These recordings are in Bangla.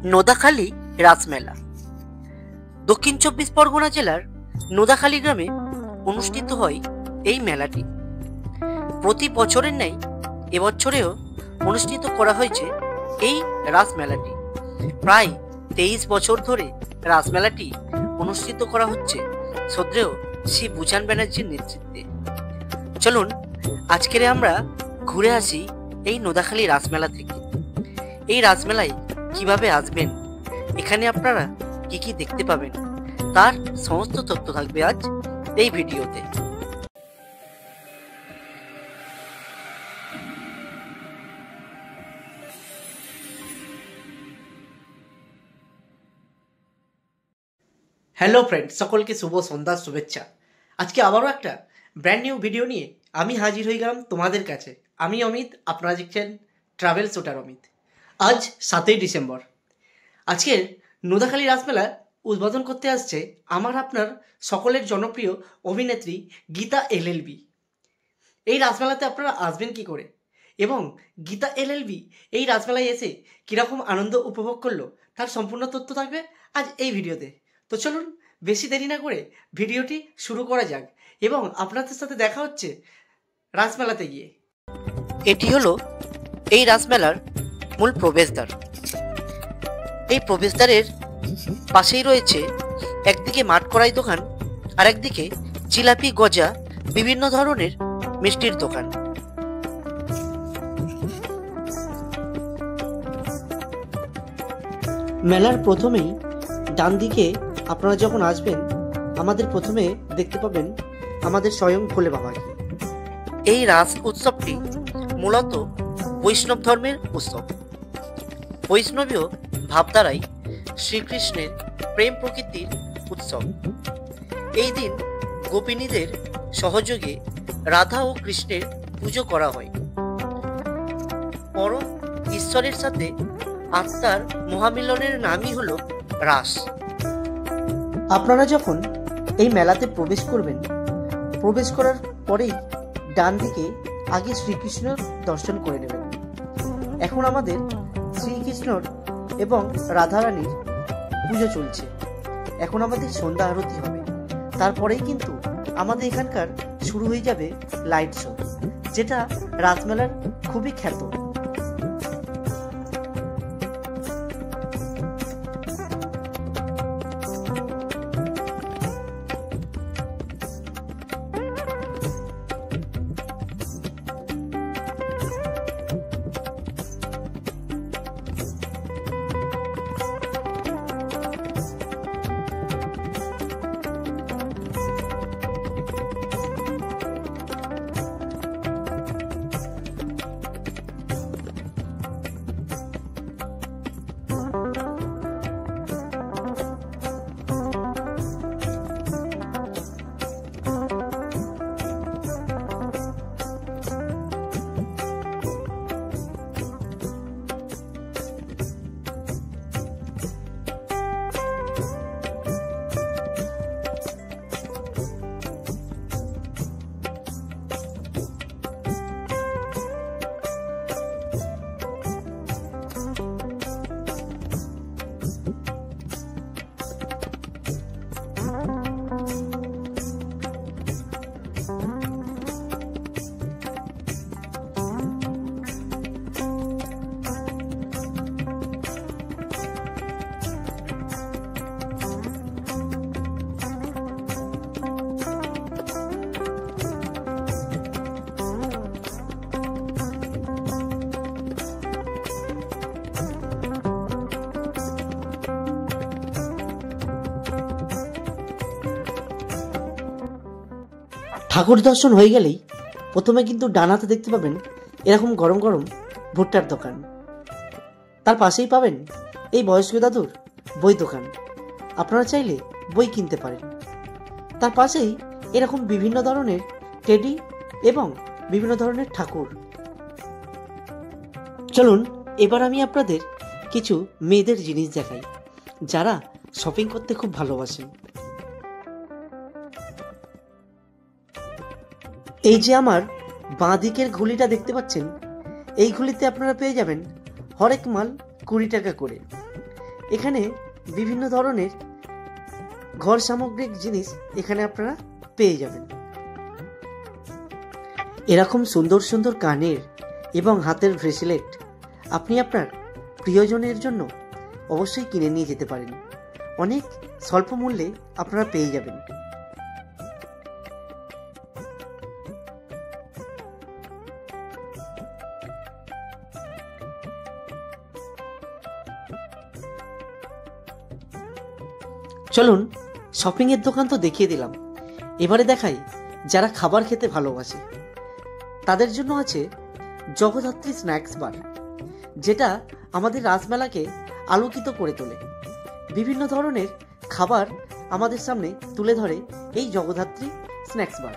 নোদাখালী রাসমেলা দক্ষিণ চব্বিশ পরগনা জেলার নোদাখালী গ্রামে অনুষ্ঠিত হয় এই মেলাটি। প্রতি বছরের ন্যায় এবছরেও অনুষ্ঠিত করা হয়েছে এই রাসমেলাটি। প্রায় 23 বছর ধরে রাসমেলাটি অনুষ্ঠিত করা হচ্ছে শ্রদ্ধেয় শ্রী বুচান ব্যানার্জির নেতৃত্বে। চলুন আজকের আমরা ঘুরে আসি এই নোদাখালী রাসমেলা থেকে। এই রাসমেলায় কিভাবে আসবেন, এখানে আপনারা কি কি দেখতে পাবেন, তার সমস্ত তথ্য থাকবে আজ এই ভিডিওতে। হ্যালো ফ্রেন্ড, সকলকে শুভ সন্ধ্যার শুভেচ্ছা। আজকে আবারও একটা ব্র্যান্ড নিউ ভিডিও নিয়ে আমি হাজির হয়ে গেলাম তোমাদের কাছে। আমি অমিত, আপনারা দেখছেন ট্রাভেল শুটার অমিত। আজ 7ই ডিসেম্বর। আজকের নোদাখালী রাসমেলা উদ্বোধন করতে আসছে আমার আপনার সকলের জনপ্রিয় অভিনেত্রী গীতা এলএলবি। এই রাসমেলাতে আপনারা আসবেন কি করে এবং গীতা এলএলবি এই রাসমেলায় এসে কীরকম আনন্দ উপভোগ করলো তার সম্পূর্ণ তথ্য থাকবে আজ এই ভিডিওতে। তো চলুন বেশি দেরি না করে ভিডিওটি শুরু করা যাক এবং আপনাদের সাথে দেখা হচ্ছে রাসমেলাতে গিয়ে। এটি হলো এই রাসমেলার মূল প্রবেশদ্বার। এই প্রবেশদ্বারের পাশেই রয়েছে একদিকে মাঠ কড়াই দোকান আর একদিকে জিলাপি, গজা, বিভিন্ন ধরনের মিষ্টির দোকান। মেলার প্রথমেই ডান দিকে আপনারা যখন আসবেন আমাদের প্রথমে দেখতে পাবেন আমাদের স্বয়ং ভোলে বাবাকে। এই রাস উৎসবটি মূলত বৈষ্ণব ধর্মের উৎসব। বৈষ্ণবীয় ভাবধারায় শ্রীকৃষ্ণের প্রেম প্রকৃতির উৎসব। এই দিন গোপিনীদের সহযোগে রাধা ও কৃষ্ণের পুজো করা হয়। পরম ঈশ্বরের সাথে আত্মার মহামিলনের নামই হলো রাস। আপনারা যখন এই মেলাতে প্রবেশ করবেন, প্রবেশ করার পরেই ডান দিকে আগে শ্রীকৃষ্ণর দর্শন করে নেবেন। এখন আমাদের শ্রীকৃষ্ণর এবং রাধারানীর পুজো চলছে। এখন আমাদের সন্ধ্যা আরতি হবে, তারপরেই কিন্তু আমাদের এখানকার শুরু হয়ে যাবে লাইট শো, যেটা রাসমেলার খুবই খ্যাত। ঠাকুর দর্শন হয়ে গেলেই প্রথমে কিন্তু ডানাতে দেখতে পাবেন এরকম গরম গরম ভুট্টার দোকান। তার পাশেই পাবেন এই বয়স্ক দাদুর বই দোকান, আপনারা চাইলে বই কিনতে পারেন। তার পাশেই এরকম বিভিন্ন ধরনের টেডি এবং বিভিন্ন ধরনের ঠাকুর। চলুন এবার আমি আপনাদের কিছু মেয়েদের জিনিস দেখাই যারা শপিং করতে খুব ভালোবাসেন। এই যে আমার বাঁ দিকের ঘুলিটা দেখতে পাচ্ছেন, এই ঘুলিতে আপনারা পেয়ে যাবেন হরেক মাল 20 টাকা করে। এখানে বিভিন্ন ধরনের ঘর সামগ্রিক জিনিস এখানে আপনারা পেয়ে যাবেন। এরকম সুন্দর সুন্দর কানের এবং হাতের ব্রেসলেট আপনি আপনার প্রিয়জনের জন্য অবশ্যই কিনে নিয়ে যেতে পারেন। অনেক স্বল্প মূল্যে আপনারা পেয়ে যাবেন। চলুন, শপিংয়ের দোকান তো দেখিয়ে দিলাম, এবারে দেখাই যারা খাবার খেতে ভালোবাসে তাদের জন্য আছে জগদ্ধাত্রী স্ন্যাক্স বার, যেটা আমাদের রাসমেলাকে আলোকিত করে তোলে। বিভিন্ন ধরনের খাবার আমাদের সামনে তুলে ধরে এই জগদ্ধাত্রী স্ন্যাক্স বার।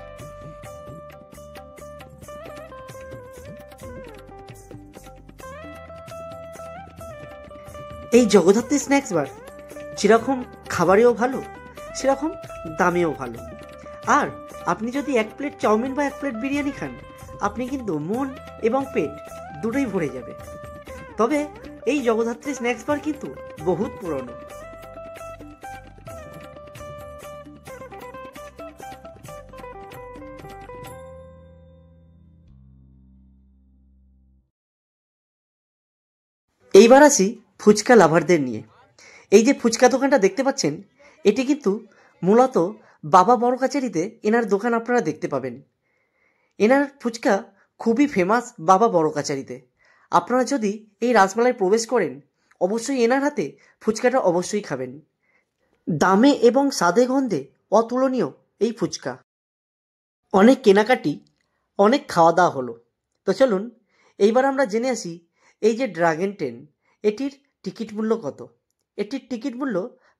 এই জগদ্ধাত্রী স্ন্যাক্স বার যেরকম খাবারেও ভালো, সেরকম দামেও ভালো। আর আপনি যদি 1 প্লেট চাউমিন বা 1 প্লেট বিরিয়ানি খান, আপনি কিন্তু মন এবং পেট দুটোই ভরে যাবে। তবে এই জগদ্ধাত্রী স্ন্যাক্স বার কিন্তু বহুত পুরনো। এইবার আসি ফুচকা লাভারদের নিয়ে। এই যে ফুচকা দোকানটা দেখতে পাচ্ছেন, এটি কিন্তু মূলত বাবা বড় কাচারিতে এনার দোকান আপনারা দেখতে পাবেন। এনার ফুচকা খুবই ফেমাস বাবা বড় কাচারিতে। আপনারা যদি এই রাসমেলায় প্রবেশ করেন, অবশ্যই এনার হাতে ফুচকাটা অবশ্যই খাবেন। দামে এবং স্বাদে গন্ধে অতুলনীয় এই ফুচকা। অনেক কেনাকাটি, অনেক খাওয়া দাওয়া হলো, তো চলুন এইবার আমরা জেনে আসি এই যে ড্রাগন ট্রেন, এটির টিকিট মূল্য কত। এটির টিকিট মূল্য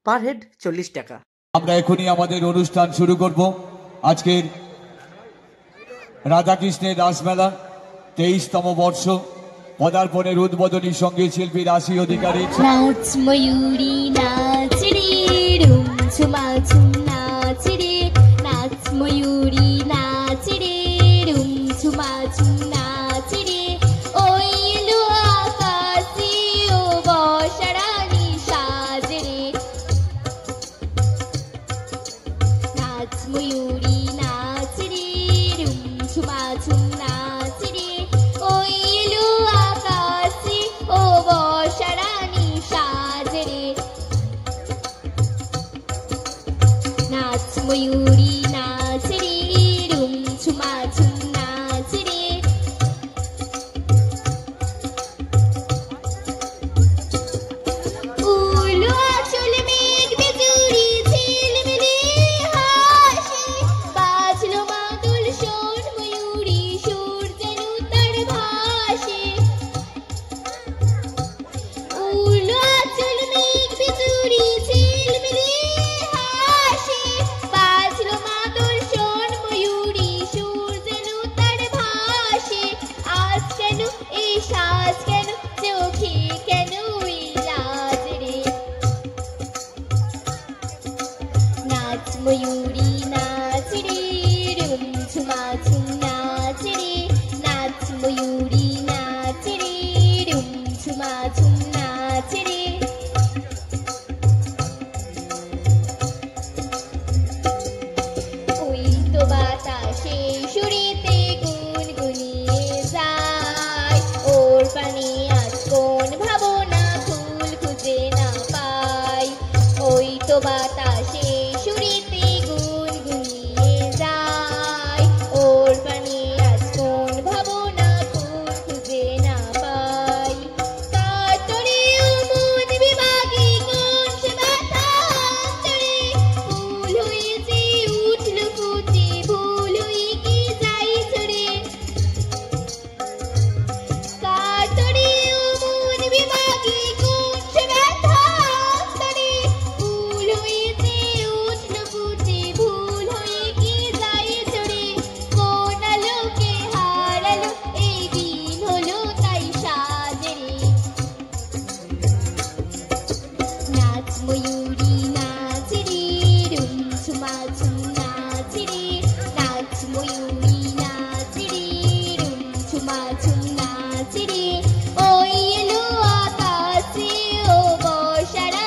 পার হেড 40 টাকা। আমরা এখনই আমাদের অনুষ্ঠান শুরু করব। আজকের রাধাকৃষ্ণের রাসমেলা 23তম বর্ষ পদার্পণের উদ্বোধনী সঙ্গীত শিল্পী রাশি অধিকারী। নাচ ময়ূরী নাচ রে, রুম ঝুমা ঝুম নাচ রে, নাচ ময়ূরী নাচ রে, রুম ঝুমা ঝুম নাচ রে, ওই এলো আকাশে ও বর্ষারানী সাজ রে, নাচ ময়ূরী নাচ রে, রুম ঝুমা ঝুম নাচ রে, ওই এলো আকাশে ও বর্ষারানী সাজ রে, নাচ ময়ূরী নাচ রে, রুম ঝুমা ঝুম নাচ রে, উলো আঁচল মেঘ বেজুরি ঝিলমিলি হাসি, বাজলো মাদুল শোন ময়ূরী সুর যেন তার ভাসে, উলো আঁচল মেঘ বেজুরি ঝিলমিলি হাসি, বাজলো মাদুল শোন ময়ূরী সুর যেন তার ভাসে, আজ কেন এই সাজ, কেন চোখে কেন এই লাজ রে, নাচ ময়ূরী নাচ রে, রুম ঝুমা ঝুম নাচ রে, নাচ ময়ূরী নাচ রে, রুম ঝুমা ঝুম নাচ রে, ওই তো বাতাসে সুরিতে গুনগুনিয়ে যায়, ওর পানে আজ কোন ভাবনা ফুল খুঁজে না পাই, ওই তো বাতাসে সুরিতে গুনগুনিয়ে যায়, ওর পানে আজ কোন ভাবনা ফুল খুঁজে না পাই, কাতরে ও মন বিভাগে কোন সে ব্যথা অন্তরে, ফুল হয়েছে উঠল ফুটে, ভুল হয়ে কি যাই ছড়ে, কাতরে ও মন বিভাগে কোন সে ব্যথা অন্তরে, ফুল হয়েছে উঠল ফুটে, ভুল হয়ে কি যাই ছড়ে, কোন আলোকে হারালো এই দিন হলো তাই সাজে রে, নাচ ময়ূরী নাচ রে, রুম ঝুমা ঝুম নাচ রে, নাচ ময়ূরী নাচ রে, রুম ঝুমা ঝুম নাচ রে, ওই এলো আকাশে ও বর্ষারা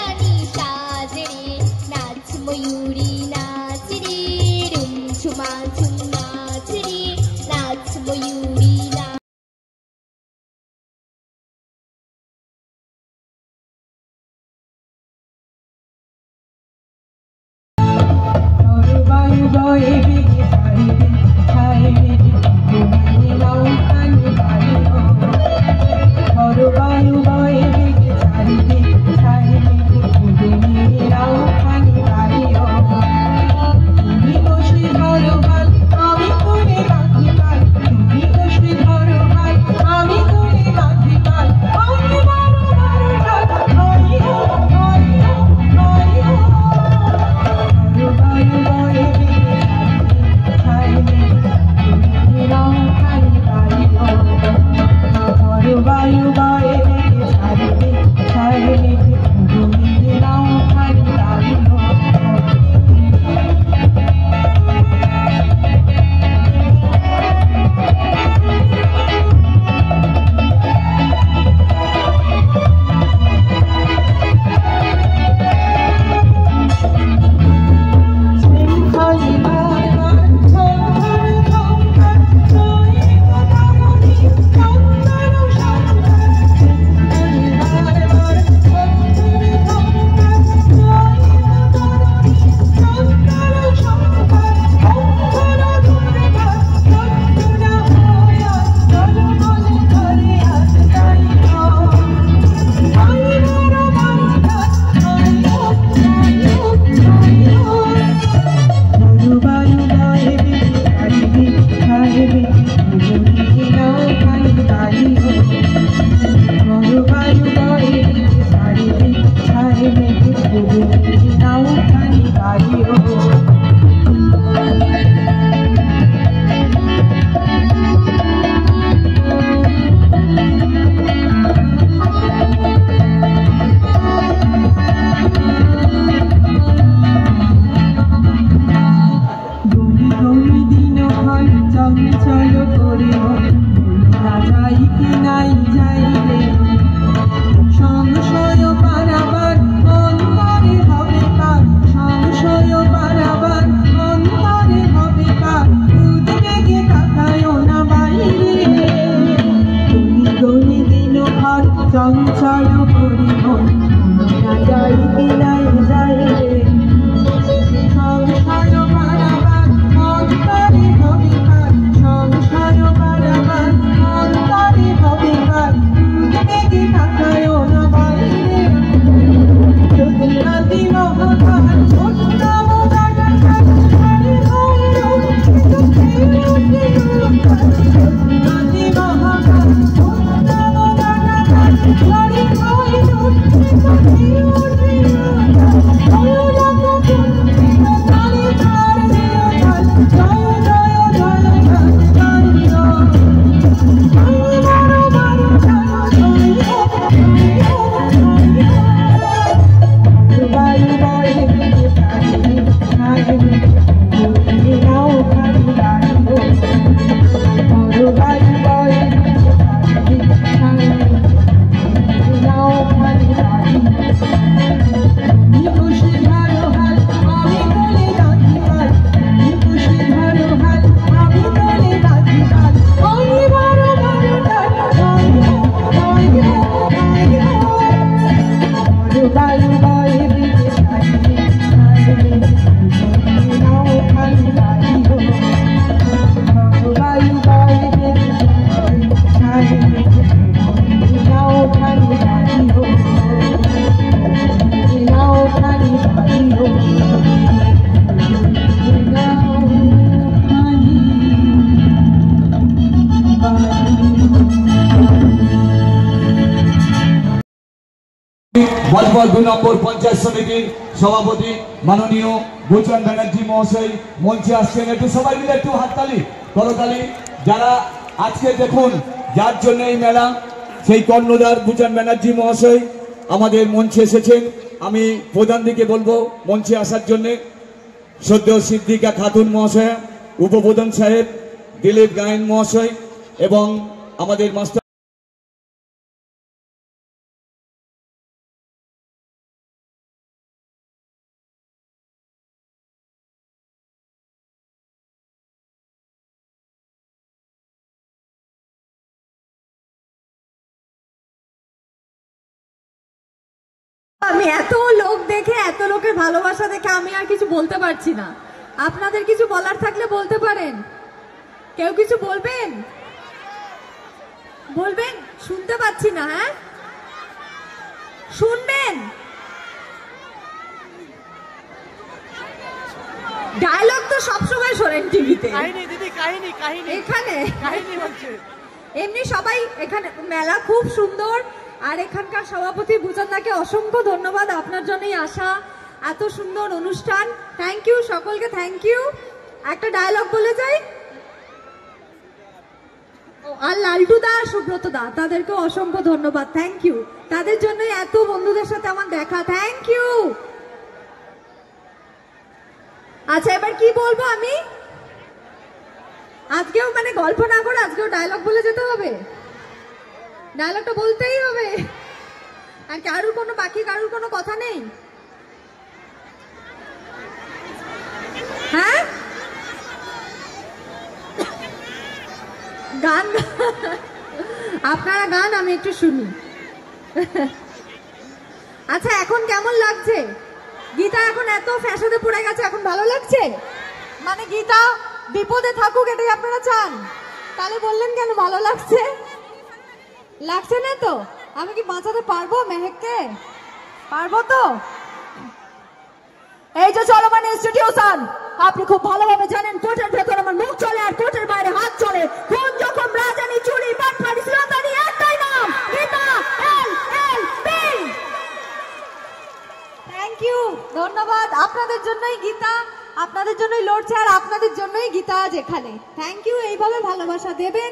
বজবজ ২ নম্বর পঞ্চায়েত সমিতির সভাপতি মাননীয় ভূষণ ব্যানার্জি মহাশয় মঞ্চে আসছেন। একটু সবাই মিলে একটু হাততালি করতালি। যারা আজকে দেখুন যার জন্য এই মেলা, সেই কর্ণধার ভূষণ ব্যানার্জি মহাশয় আমাদের মঞ্চে এসেছেন। আমি প্রধান দিকে বলবো মঞ্চে আসার জন্য শ্রদ্ধেয় সিদ্দিকা খাতুন মহাশয়, উপপ্রধান সাহেব দিলীপ গায়েন মহাশয় এবং আমাদের মাস্টার আমি এত লোক দেখে, এত লোকের ভালোবাসা দেখে আমি আর কিছু বলতে পারছি না। আপনাদের কিছু বলার থাকলে বলতে পারেন। কেউ কিছু বলবেন? বলবেন? শুনতে পাচ্ছি না। হ্যাঁ, শুনবেন? ডায়লগ তো সবসময় শোনেন টিভিতে। এখানে এমনি সবাই এখানে মেলা খুব সুন্দর। আর এখানকার সভাপতি ভূষণদাকে অসংখ্য ধন্যবাদ, আপনার জন্যই আসা, এত সুন্দর অনুষ্ঠান। থ্যাংক ইউ সকলকে, থ্যাংক ইউ। একটা ডায়লগ বলে যাই। আর লালটু দা, সুব্রত দা, তাদেরকেও অসংখ্য ধন্যবাদ, থ্যাংক ইউ। তাদের জন্যই এত বন্ধুদের সাথে আমার দেখা, থ্যাংক ইউ। আচ্ছা, এবার কি বলবো আমি? আজকেও মানে গল্প না করে আজকেও ডায়লগ বলে যেতে হবে? ডায়লগটা বলতেই হবে। আর কারুর কোনো বাকি কারুর কোনো কথা নেই? হ্যাঁ, গান আপনারা গান, আমি একটু শুনি। আচ্ছা, এখন কেমন লাগছে? গীতা এখন এত ফ্যাশনে পড়ে গেছে, এখন ভালো লাগছে? মানে গীতা বিপদে থাকুক এটাই আপনারা চান? তাহলে বললেন কেন ভালো লাগছে? লাগছে না তো? আমি কি বাঁচাতে পারবো মেহেককে? পারবো তো? এই যে চলমান ইনস্টিটিউশন, আপনি খুব ভালোভাবে জানেন কোর্টের ভেতর আমার মুখ চলে আর কোর্টের বাইরে হাত চলে। কোন যখন রাজানি চুরি বাটপাড়ি শ্রীলঙ্কানি একটাই নাম, গীতা LLB। থ্যাংক ইউ, ধন্যবাদ। আপনাদের জন্যই গীতা, আপনাদের জন্যই লড়ছে আর আপনাদের জন্যই গীতা আজ এখানে। Thank you. এইভাবে ভালোবাসা দেবেন,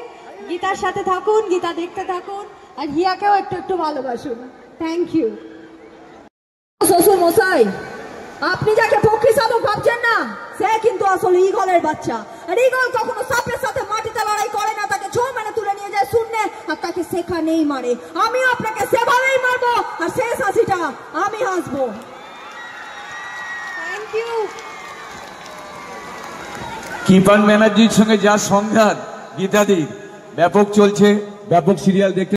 গীতার সাথে থাকুন, গীতা দেখতে থাকুন, আর হিয়াকেও একটু একটু ভালোবাসুন। Thank you. শ্বশুর মশাই, আপনি যাকে পক্ষী শাবক ভাবছেন না, সে কিন্তু আসলে ঈগলের বাচ্চা। আর ঈগল কখনো সাপের সাথে মাটিতে লড়াই করে না, তাকে ছো মানে তুলে নিয়ে যায় শূন্যে, আর তাকে সেখানেই মারে। আমিও আপনাকে সেভাবেই মারবো, আর শেষ হাসিটা আমি হাসবো। Thank you. কৃপান ব্যানার্জির সঙ্গে যা সংঘাত গীতাদি ব্যাপক চলছে, ব্যাপক সিরিয়াল দেখতে।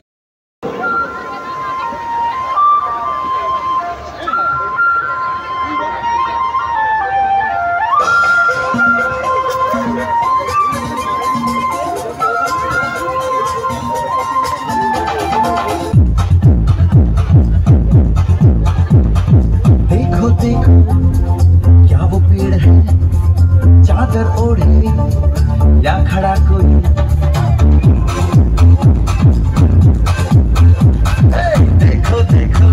देखो देखो क्या वो पेड़ है, चादर ओढ़े या खड़ा कोई। देखो देखो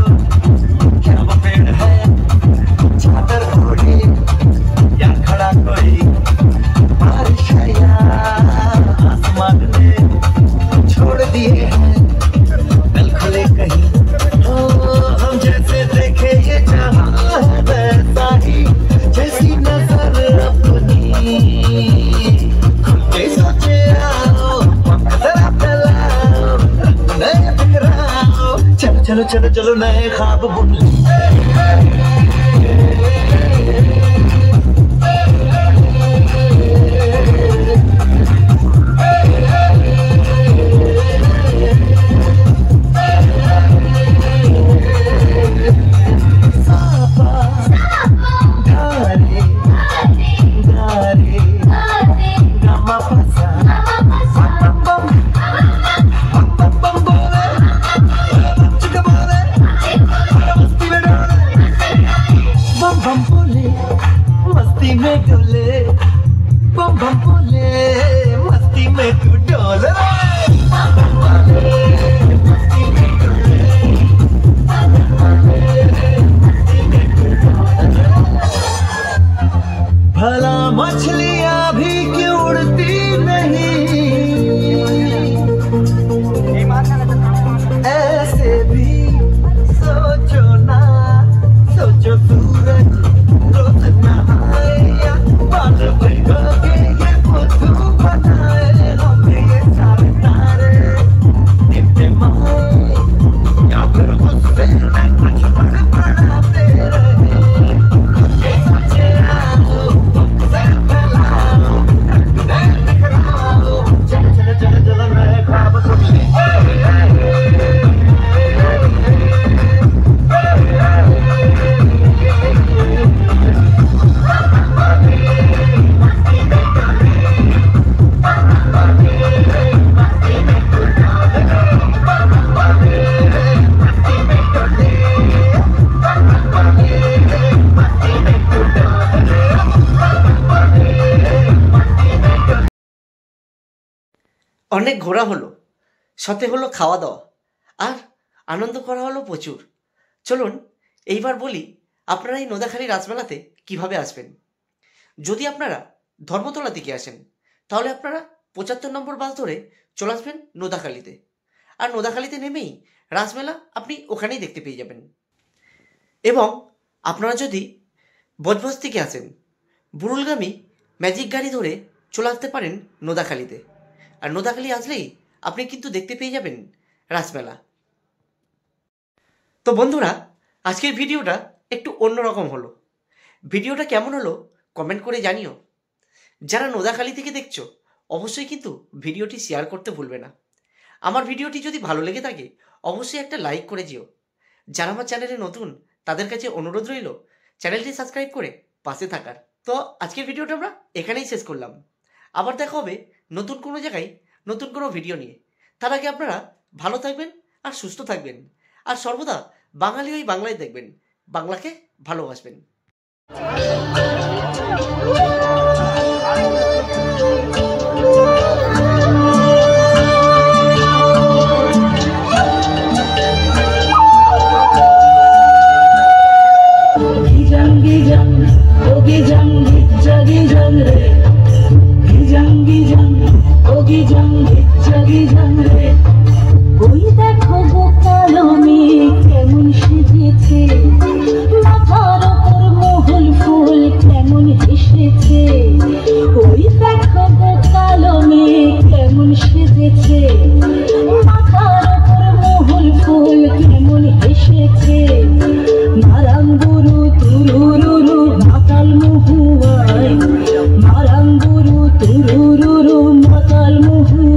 चलो चलो नए ख्वाब बुन ले। मस्ती में डोले बम बम बोले, मस्ती में तू डोले। भला मछलियां भी क्यों उड़ती नहीं, ऐसे भी सोचो ना, सोचो सूरज रोज नहाए, बाल भिगोके ये खुशबू बनाए, हमने ये सारे तारे इम्तिहान या फिर गुस्से में कुछ बड़े बढ़ाते रहे। ये सच्चे आंसू तुमसे फैलाओ, दिखलाओ, चलो चलो चलो चलो नए ख्वाब बुन ले। অনেক ঘোরা হলো, সাথে হলো খাওয়া দাওয়া, আর আনন্দ করা হলো প্রচুর। চলুন এইবার বলি আপনারা এই নোদাখালী রাসমেলাতে কিভাবে আসবেন। যদি আপনারা ধর্মতলা থেকে আসেন তাহলে আপনারা 75 নম্বর বাস ধরে চলে আসবেন নোদাখালীতে, আর নোদাখালীতে নেমেই রাসমেলা আপনি ওখানেই দেখতে পেয়ে যাবেন। এবং আপনারা যদি বজবজ থেকে আসেন, বুরুলগামী ম্যাজিক গাড়ি ধরে চলে আসতে পারেন নোদাখালীতে, আর নোদাখালী আসলেই আপনি কিন্তু দেখতে পেয়ে যাবেন রাসমেলা। তো বন্ধুরা, আজকের ভিডিওটা একটু অন্যরকম হলো। ভিডিওটা কেমন হলো কমেন্ট করে জানিও। যারা নোদাখালী থেকে দেখছো অবশ্যই কিন্তু ভিডিওটি শেয়ার করতে ভুলবে না। আমার ভিডিওটি যদি ভালো লেগে থাকে অবশ্যই একটা লাইক করে যেও। যারা আমার চ্যানেলে নতুন তাদের কাছে অনুরোধ রইল চ্যানেলটি সাবস্ক্রাইব করে পাশে থাকার। তো আজকের ভিডিওটা আমরা এখানেই শেষ করলাম। আবার দেখা হবে নতুন কোনো জায়গায় নতুন কোনো ভিডিও নিয়ে। তার আগে আপনারা ভালো থাকবেন আর সুস্থ থাকবেন, আর সর্বদা বাঙালি ওই বাংলায় দেখবেন, বাংলাকে ভালোবাসবেন। ওই দেখো গো কালো মেয়ে কেমন সেজেছে, মাথার ওপর মহল ফুল কেমন হেসেছে। ওই দেখো গো কালো মেয়ে কেমন সেজেছে, মাথার ওপর মহল ফুল কেমন হেসেছে। মারাঙ্গুরু তুরুরুরু মাতাল মহুয়ায়, মারাঙ্গুরু তুরুরুরু মাতাল মহুয়ায়।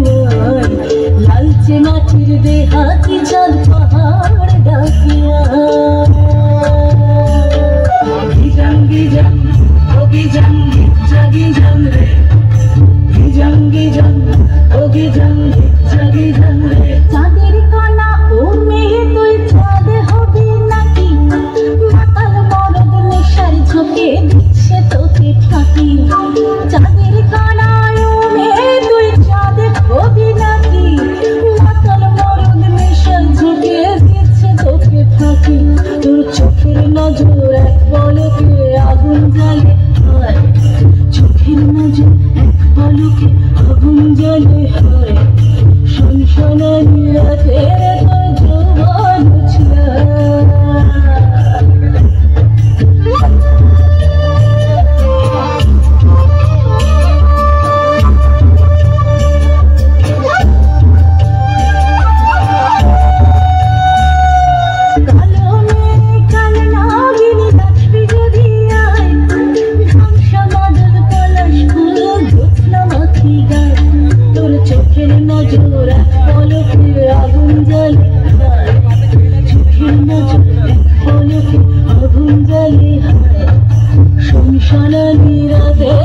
সোনালি রাতে